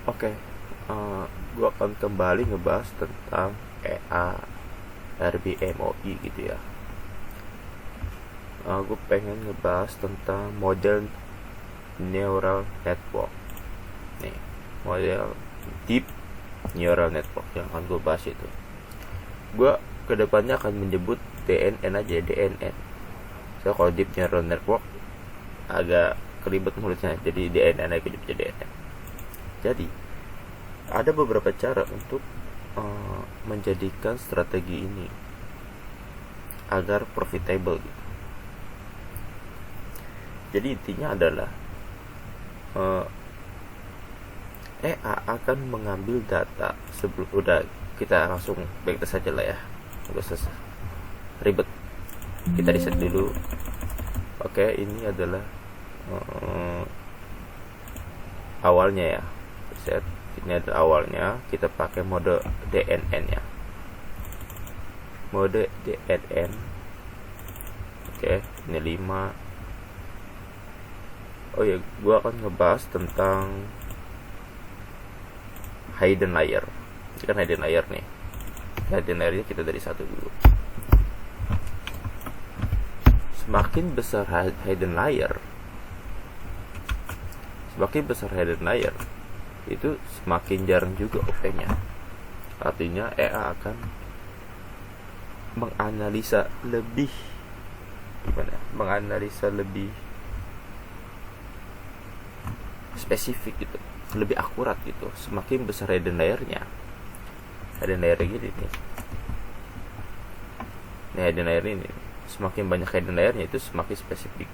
Oke, gue akan kembali ngebahas tentang EA RBMOI gitu ya. Gue pengen ngebahas tentang model neural network. Nih, model deep neural network yang akan gue bahas itu. Gue kedepannya akan menyebut DNN aja, DNN. So kalau deep neural network agak kelibet mulutnya, jadi DNN aja, jadi DNN. Jadi ada beberapa cara untuk menjadikan strategi ini agar profitable gitu. Jadi intinya adalah EA akan mengambil data sebelum udah kita langsung backtest saja lah ya, nggak usah ribet. Kita reset dulu. Oke, ini adalah awalnya ya. Reset. Ini adalah awalnya. Kita pakai mode DNN ya. Mode DNN. Oke, ini 5. Oh ya, gua akan ngebahas tentang hidden layer. Ini kan hidden layer nih. Hidden layernya kita dari 1 dulu. Semakin besar hidden layer, itu semakin jarang juga OP-nya. Artinya EA akan menganalisa lebih spesifik gitu, lebih akurat gitu. Semakin besar hidden layernya gini nih. Nah, hidden layer ini semakin banyak hidden layernya itu semakin spesifik.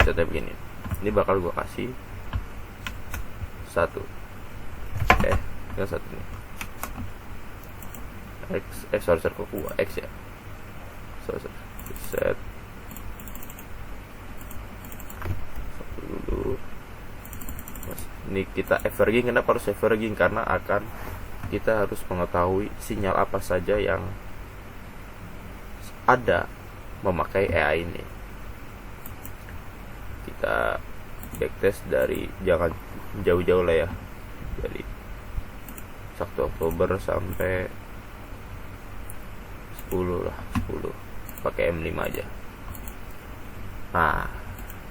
Contohnya begini. Ini bakal gue kasih 1. Yang 1 nih. Sorry kok gua X ya. Set dulu. Ini kita averaging. Kenapa harus averaging? Karena kita harus mengetahui sinyal apa saja yang ada memakai AI ini. Kita backtest dari, jangan jauh-jauh lah ya, dari 1 Oktober sampai 10 pakai M5 aja. Nah,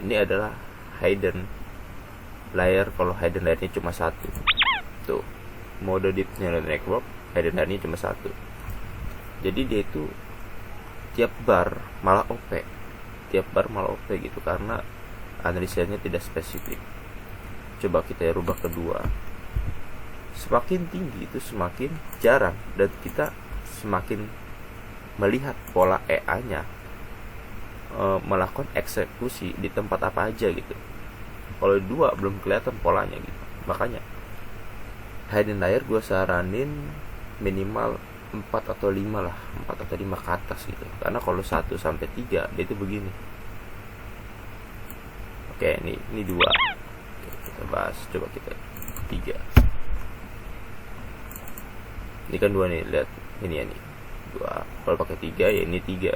ini adalah hidden layer. Kalau hidden layernya cuma 1 tuh, mode deep neural network hidden layernya cuma 1. Jadi dia itu tiap bar malah OP gitu, karena analisanya tidak spesifik. Coba kita rubah kedua. Semakin tinggi itu semakin jarang, dan kita semakin melihat pola EA-nya melakukan eksekusi di tempat apa aja gitu. Kalau 2 belum kelihatan polanya gitu. Makanya hidden layer gue saranin minimal 4 atau 5 lah, 4 atau 5 ke atas gitu. Karena kalau 1 sampai 3 dia itu begini. Oke, ini 2. Oke, kita bahas, coba kita 3. Ini kan 2 nih, lihat ini ya nih. 2. Kalau pakai 3 ya ini 3.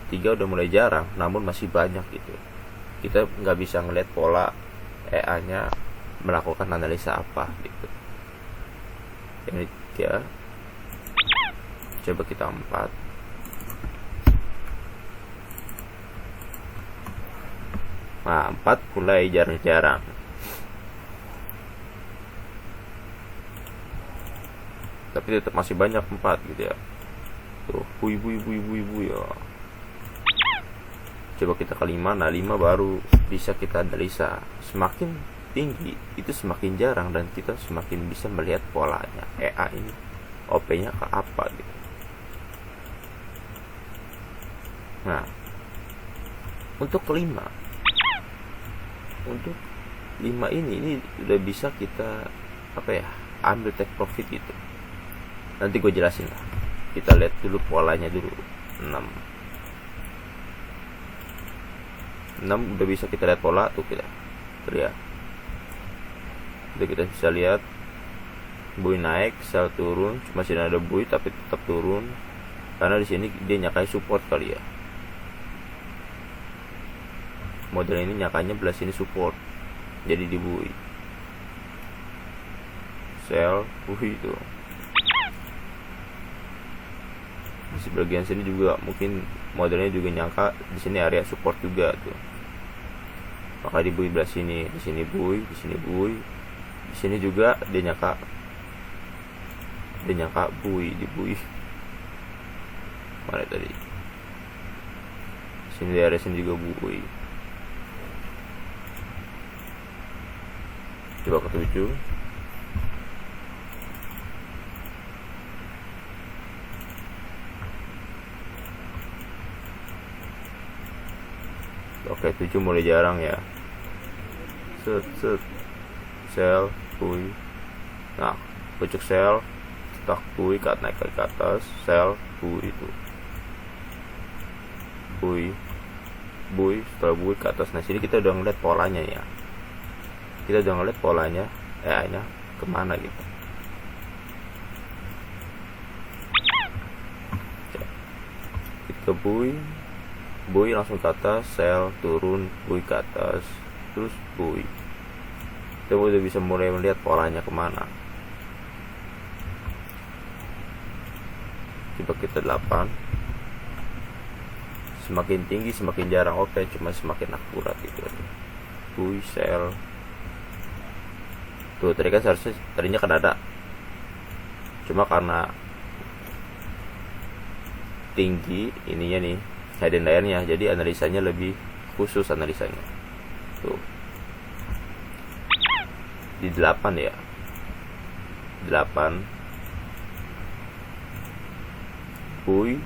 3 udah mulai jarang, namun masih banyak gitu. Kita nggak bisa ngeliat pola EA-nya melakukan analisa apa gitu. Ini 3. Coba kita 4. Nah, 4 mulai jarang-jarang. Tapi tetap masih banyak 4 gitu ya. Tuh, ibu ya. Coba kita ke 5. Nah, 5 baru bisa kita analisa. Semakin tinggi itu semakin jarang, dan kita semakin bisa melihat polanya EA ini OP-nya ke apa gitu. Nah, untuk 5 ini udah bisa kita ambil take profit gitu. Nanti gue jelasin lah. Kita lihat dulu polanya dulu. 6 udah bisa kita lihat pola tuh, kita lihat. Udah kita bisa lihat buy naik, sell turun. Cuma sini ada buy tapi tetap turun, karena di sini dia nyakai support kali ya. Model ini nyakanya belah sini support. jadi di bui sel bui itu. Di bagian sini juga mungkin modelnya juga nyangka di sini area support juga tuh, maka di bui belah sini, di sini bui, di sini bui, di sini juga dia nyangka bui di bui mana tadi, sini di area sini juga bui. Coba ke 7. Oke, 7 mulai jarang ya. Set sel bui. Nah, pucuk sel tak bui naik ke atas, sel bui itu. Bui setelah bui ke atas. Nah, sini kita udah ngeliat polanya ya. Kita udah ngeliat polanya nya kemana gitu. Kita bui langsung ke atas, sel turun, bui ke atas, terus bui. Kita udah bisa mulai melihat polanya kemana. Coba kita 8. Semakin tinggi semakin jarang OP, cuma semakin akurat gitu. Bui sel. Tuh tadi kan seharusnya tadinya kan ada, cuma karena tinggi ininya nih hidden layernya, jadi analisanya lebih khusus analisanya. Tuh di 8 ya, 8 bui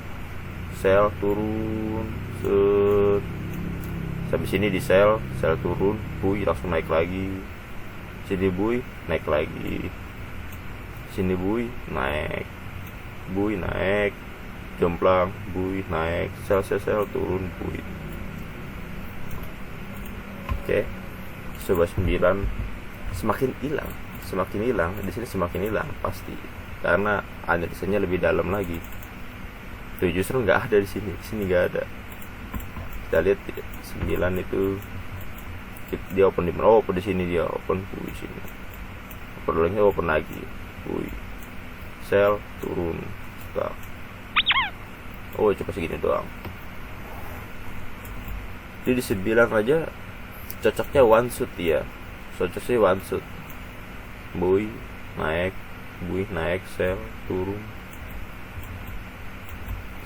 sel turun set. Sampai sini di sel turun, bui langsung naik lagi. Sini bui naik lagi, sini bui naik, jomplang, bui naik, sel turun, bui. Oke. Coba 9. Semakin hilang di sini, semakin hilang pasti karena analisanya lebih dalam lagi. Tuh justru nggak ada di sini nggak ada. Kita lihat 9 itu dia open di mana? Open di sini, dia open bui sini, open lagi bui sel turun stop. Coba segini doang. Jadi di 9 aja cocoknya one shoot ya, cocoknya one shoot. Bui naik sel turun.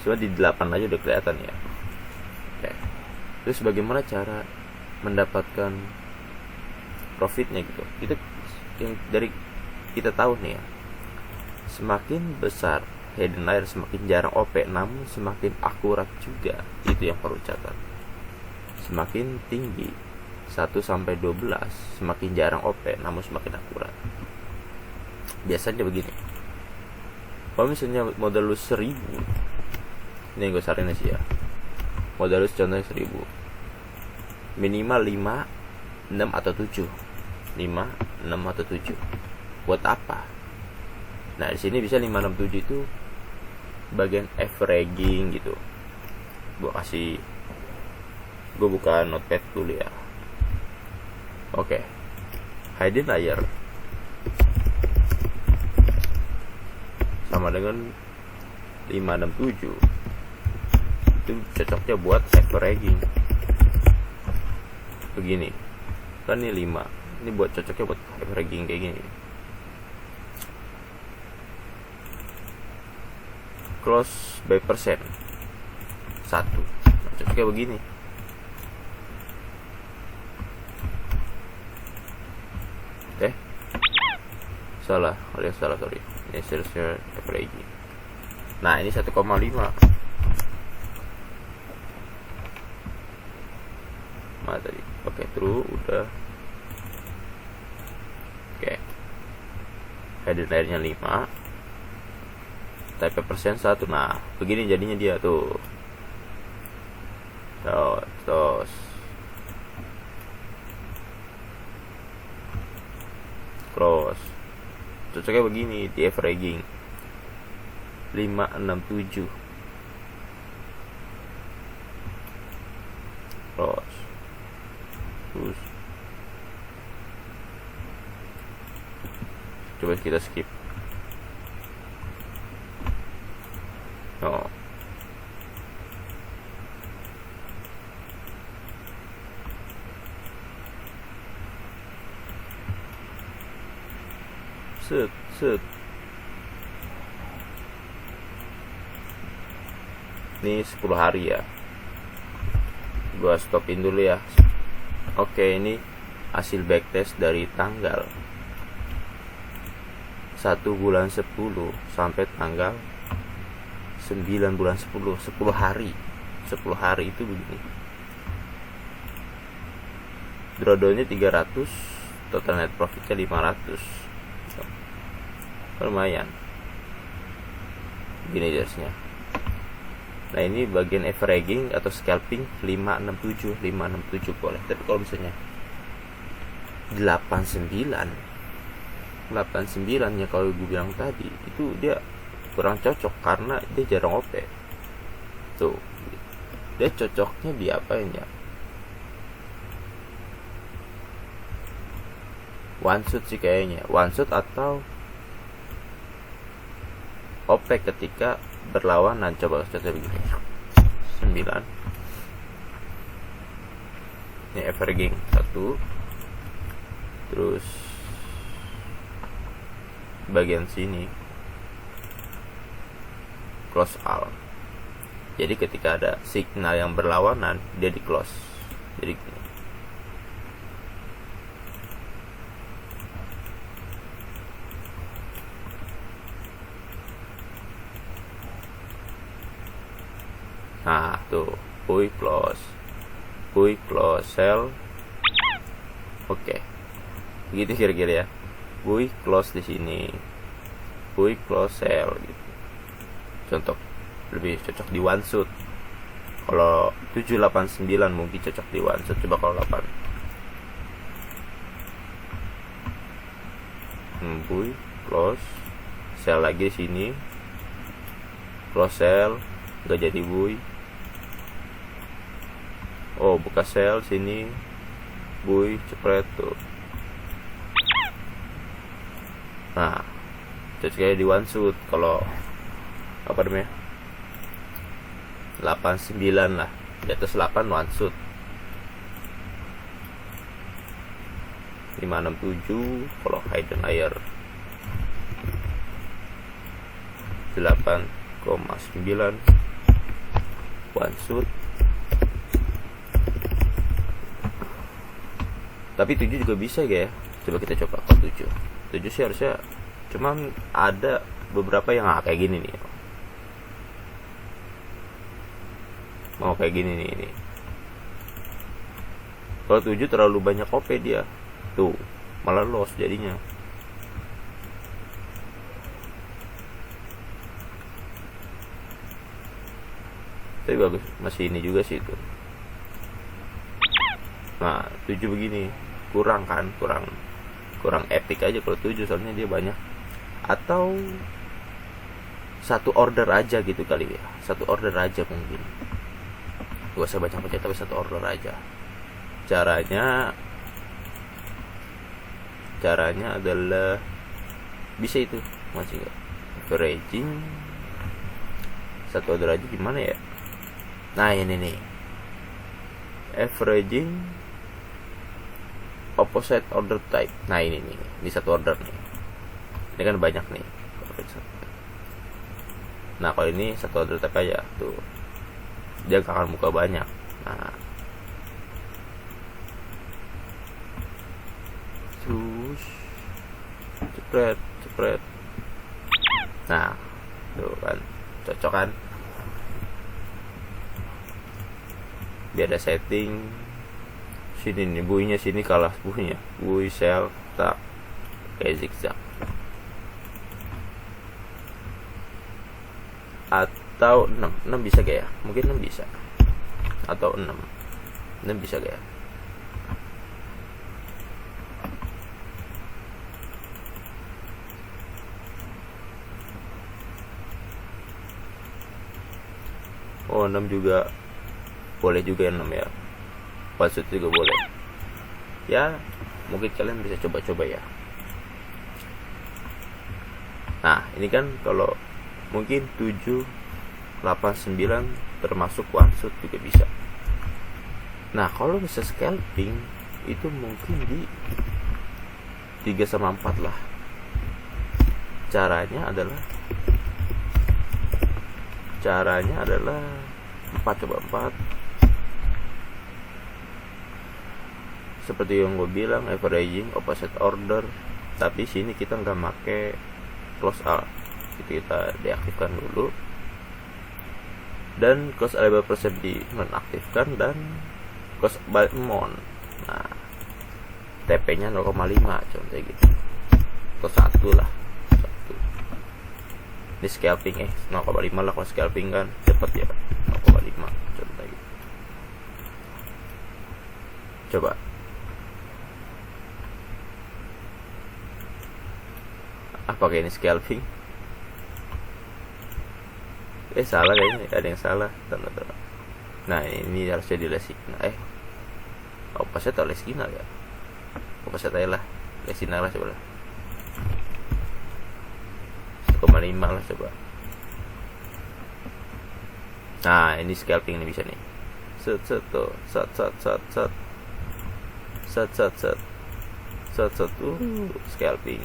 Coba di 8 aja udah kelihatan ya. Oke. Terus bagaimana cara mendapatkan profitnya gitu? Itu yang dari kita tahu nih ya, semakin besar hidden layer semakin jarang OP, namun semakin akurat juga. Itu yang perlu catat. Semakin tinggi 1-12 semakin jarang OP, namun semakin akurat. Biasanya begini, kalau misalnya modal lu 1000, ini yang gue saranin sih ya, modal lu contohnya 1000, minimal 5, 6 atau 7. 5, 6 atau 7. Buat apa? Nah, di sini bisa 5, 6, 7 itu bagian averaging gitu. Gue buka notepad dulu ya. Oke. Hidden layer sama dengan 5, 6, 7. Itu cocoknya buat averaging. Begini kan, ini 5, ini buat cocoknya buat averaging kayak gini. Close by percent 1, cocoknya begini. Salah, sorry. Ini seriusnya averaging. Nah, ini 1,5. Mana tadi? Oke, true udah. Oke. Hidden layernya 5. Type persen 1. Nah, begini jadinya dia tuh. Terus. Cross. Cocoknya begini di averaging 5, 6, 7. Cross. Terus Coba kita skip. Oh, set set. Ini 10 hari ya. Gua stopin dulu ya. Oke, ini hasil backtest dari tanggal 1 bulan 10 sampai tanggal 9 bulan 10. 10 hari. 10 hari itu begini. Drawdownnya 300, total net profitnya 500. Lumayan. Gini jelasnya. Nah, ini bagian averaging atau scalping 567 boleh. Tapi kalau misalnya 89 ya, kalau gue bilang tadi, itu dia kurang cocok karena dia jarang OP. Tuh, dia cocoknya di apain ya? One shot sih kayaknya, one shot atau OP ketika berlawanan. Coba contohnya begini, 9. Ini averaging 1, terus bagian sini close all. Jadi ketika ada signal yang berlawanan, dia di close. Jadi gini. Nah, tuh, buy close, sell. Oke. Begitu kira-kira ya. Buy close di sini. Buy close sell gitu. Contoh lebih cocok di one shot. Kalau 789 mungkin cocok di one shot. Coba kalau 8. Buy close sell lagi di sini. Close sell, enggak jadi buy. Oh, buka sell sini, buy cepret tuh. Nah, cocoknya di one shot. Kalau apa namanya, 89 lah, di atas 8 one shot. 567 kalau hidden layer 8,9 one shot. Tapi 7 juga bisa ya. Coba kita coba kalau 7 sih harusnya, cuman ada beberapa yang kayak gini nih. Mau kayak gini nih ini. Kalau 7 terlalu banyak OP dia. Tuh, malah loss jadinya. Tapi bagus, masih ini juga sih itu. Nah, 7 begini kurang kan, kurang epic aja kalau 7, soalnya dia banyak. Atau satu order aja gitu kali ya, satu order aja mungkin. Gak usah baca-baca, tapi satu order aja. Caranya adalah bisa itu, masih nggak averaging satu order aja gimana ya? Nah, ini nih averaging opposite order type. Nah, ini satu order nih. Ini kan banyak nih. Nah, kalau ini satu order type aja tuh, dia gak akan buka banyak. Nah, terus cepret. Nah, tuh kan cocok kan. Biar ada setting sini nih, buinya sini kalah buinya, buy sell tak kayak zigzag. Atau 6 bisa gak ya? Mungkin 6 bisa. Atau 6 bisa gak ya? Oh, 6 juga boleh juga, 6 ya. Password juga boleh. Ya, mungkin kalian bisa coba-coba ya. Nah ini kan kalau mungkin 7, 8, 9 termasuk one shot juga bisa. Nah kalau bisa scalping itu mungkin di 3/4 lah. Caranya adalah 4/4. Seperti yang gue bilang, averaging, opposite order. Tapi sini kita nggak pakai close out, itu kita deaktifkan dulu, dan close available percent di nonaktifkan, dan close by amount. Nah TP nya 0,5 contohnya gitu, atau 1 lah, 1. Ini scalping 0,5 lah. Kalau scalping kan cepet ya, 0,5 contohnya gitu. Coba apakah ini scalping? Salah kayaknya, ada yang salah. Nah ini harusnya di Lesignal. Opasnya atau Lesignal ya? Opasnya aja lah, Lesignal lah coba lah. 1,5 lah coba. Nah ini scalping, ini bisa nih. Set scalping.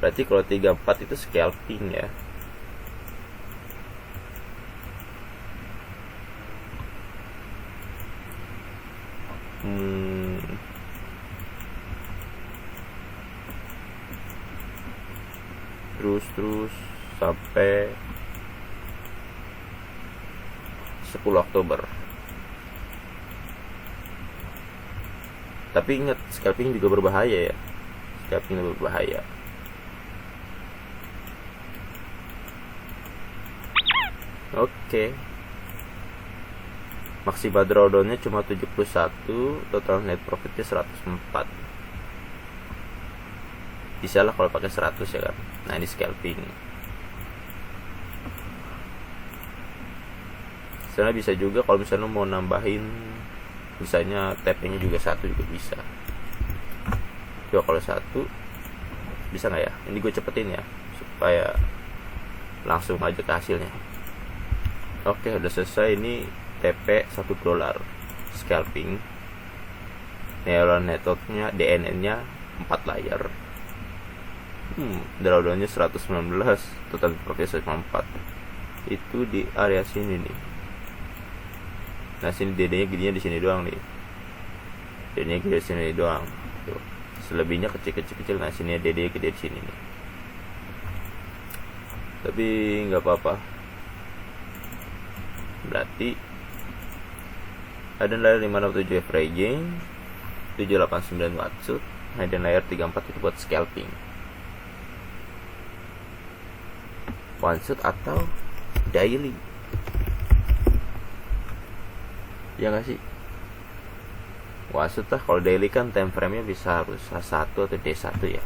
Berarti kalau 3/4 itu scalping ya. Terus sampai 10 Oktober. Tapi ingat, scalping juga berbahaya ya. Scalping juga berbahaya. Oke. Maksimal drawdownnya cuma 71, total net profitnya 104. Bisa lah kalau pakai 100 ya kan. Nah ini scalping. Sebenarnya bisa juga kalau misalnya mau nambahin, misalnya TP-nya juga 1 juga bisa. Coba kalau 1 bisa nggak ya? Ini gue cepetin ya supaya langsung aja ke hasilnya. Oke, udah selesai. Ini TP $1 scalping. Neural network-nya, DNN-nya 4 layer. Drawdown-nya 119, total profit 104. Itu di area sini nih. Nah, sini DD-nya gininya di sini doang nih. DD-nya gede di sini doang. Tuh. Selebihnya kecil-kecil. Nah, sini DD gede di sini nih. Tapi nggak apa-apa. Berarti ada layer 567 averaging, 789 watt, ada layer 34 itu buat scalping. One shot atau daily. Ya nggak sih? One shot lah, kalau daily kan time frame-nya bisa harus H1 atau D1 ya.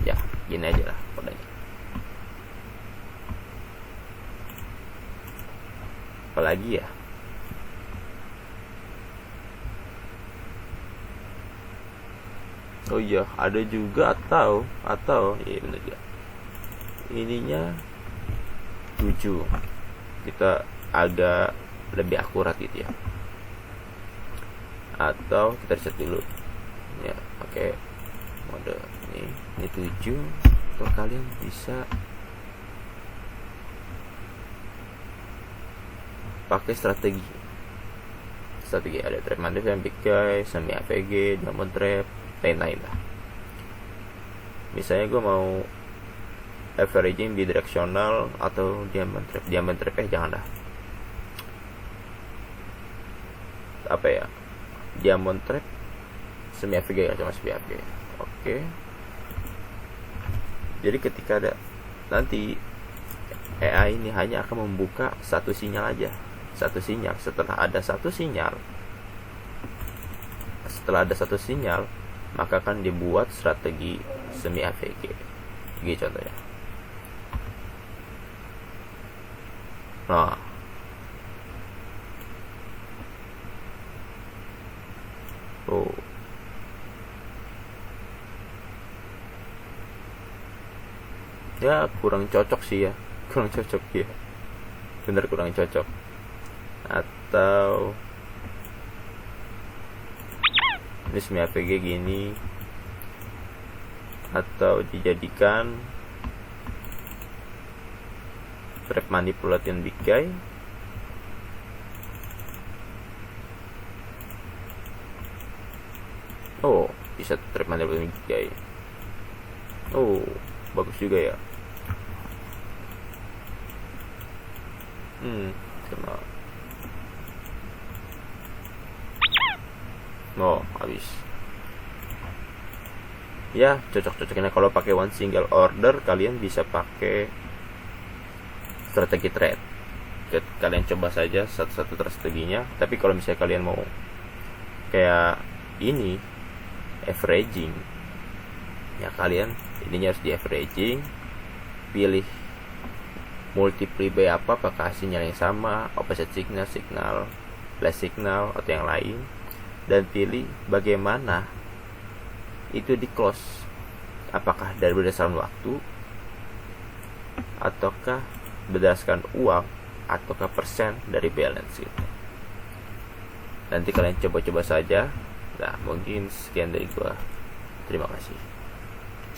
Ya, gini aja lah kodenya. Apalagi ya, oh iya ada juga atau iya bener juga, ininya 7, kita agak lebih akurat gitu ya, atau kita reset dulu ya pakai mode ini 7. Atau kalian bisa pakai strategi ada trap mandek, yang big guy, semi AVG, diamond trap, lain-lain lah. Misalnya gue mau averaging bidirectional atau diamond trap jangan dah, apa ya, diamond trap semi AVG ya, cuma semi AVG. Oke. Jadi ketika ada nanti AI ini hanya akan membuka satu sinyal aja, satu sinyal. Setelah ada satu sinyal, maka akan dibuat strategi semi AVG. Gini contohnya. Nah, Oh, ya kurang cocok sih ya, kurang cocok ya, bener kurang cocok. Atau ini semi APG gini, atau dijadikan trap manipulation big guy. Oh, bisa trap manipulation big guy. Oh, bagus juga ya. Kena. Oh, habis. Ya, cocok-cocoknya kalau pakai one single order, kalian bisa pakai strategi trade. Kalian coba saja satu-satu strateginya. Tapi kalau misalnya kalian mau kayak ini averaging, ya kalian ininya harus di averaging, pilih multiply by apakah sinyal yang sama, opposite signal, flash signal atau yang lain, dan pilih bagaimana itu di close, apakah dari berdasarkan waktu ataukah berdasarkan uang ataukah persen dari balance gitu. Nanti kalian coba-coba saja. Nah, mungkin sekian dari gua. Terima kasih.